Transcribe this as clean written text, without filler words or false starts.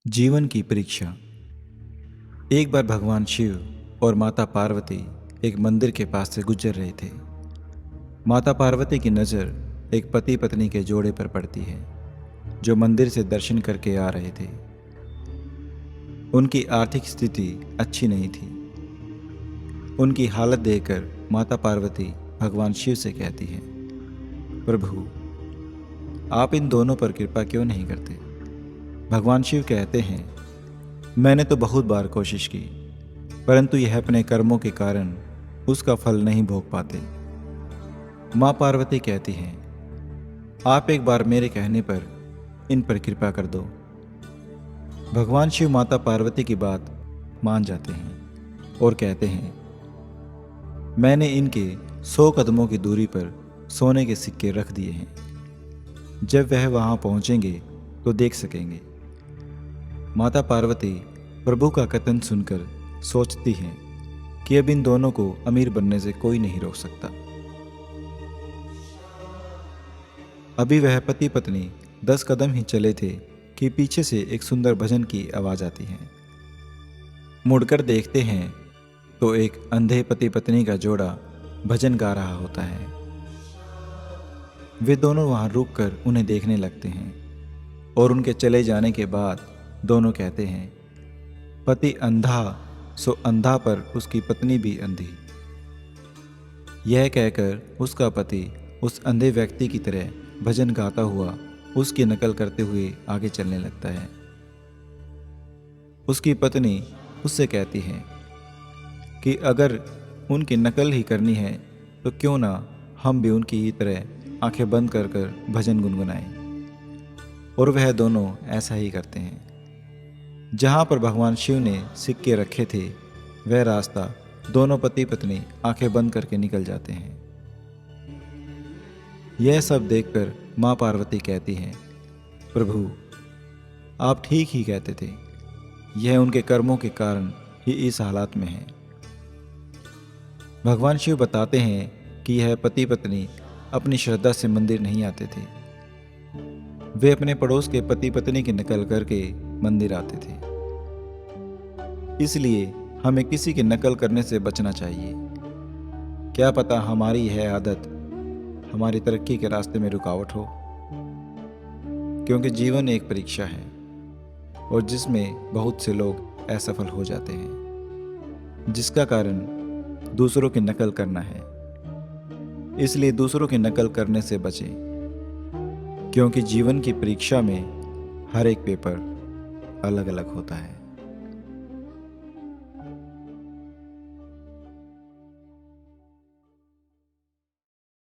जीवन की परीक्षा। एक बार भगवान शिव और माता पार्वती एक मंदिर के पास से गुजर रहे थे। माता पार्वती की नज़र एक पति पत्नी के जोड़े पर पड़ती है जो मंदिर से दर्शन करके आ रहे थे। उनकी आर्थिक स्थिति अच्छी नहीं थी। उनकी हालत देखकर माता पार्वती भगवान शिव से कहती है, प्रभु, आप इन दोनों पर कृपा क्यों नहीं करते? भगवान शिव कहते हैं, मैंने तो बहुत बार कोशिश की, परंतु यह अपने कर्मों के कारण उसका फल नहीं भोग पाते। माँ पार्वती कहती हैं, आप एक बार मेरे कहने पर इन पर कृपा कर दो। भगवान शिव माता पार्वती की बात मान जाते हैं और कहते हैं, मैंने इनके 100 कदमों की दूरी पर सोने के सिक्के रख दिए हैं। जब वह वहां पहुंचेंगे तो देख सकेंगे। माता पार्वती प्रभु का कथन सुनकर सोचती हैं कि अब इन दोनों को अमीर बनने से कोई नहीं रोक सकता। अभी वह पति पत्नी 10 कदम ही चले थे कि पीछे से एक सुंदर भजन की आवाज आती है। मुड़कर देखते हैं तो एक अंधे पति पत्नी का जोड़ा भजन गा रहा होता है। वे दोनों वहां रुककर उन्हें देखने लगते हैं और उनके चले जाने के बाद दोनों कहते हैं, पति अंधा सो अंधा पर उसकी पत्नी भी अंधी। यह कहकर उसका पति उस अंधे व्यक्ति की तरह भजन गाता हुआ उसकी नकल करते हुए आगे चलने लगता है। उसकी पत्नी उससे कहती है कि अगर उनकी नकल ही करनी है तो क्यों ना हम भी उनकी ही तरह आंखें बंद कर कर भजन गुनगुनाएं। और वह दोनों ऐसा ही करते हैं। जहाँ पर भगवान शिव ने सिक्के रखे थे वह रास्ता दोनों पति पत्नी आंखें बंद करके निकल जाते हैं। यह सब देखकर माँ पार्वती कहती हैं, प्रभु, आप ठीक ही कहते थे। यह उनके कर्मों के कारण ही इस हालात में है। भगवान शिव बताते हैं कि यह पति पत्नी अपनी श्रद्धा से मंदिर नहीं आते थे। वे अपने पड़ोस के पति पत्नी की नकल करके मंदिर आते थे। इसलिए हमें किसी की नकल करने से बचना चाहिए। क्या पता हमारी यह आदत हमारी तरक्की के रास्ते में रुकावट हो। क्योंकि जीवन एक परीक्षा है और जिसमें बहुत से लोग असफल हो जाते हैं, जिसका कारण दूसरों की नकल करना है। इसलिए दूसरों की नकल करने से बचें, क्योंकि जीवन की परीक्षा में हर एक पेपर अलग अलग होता है।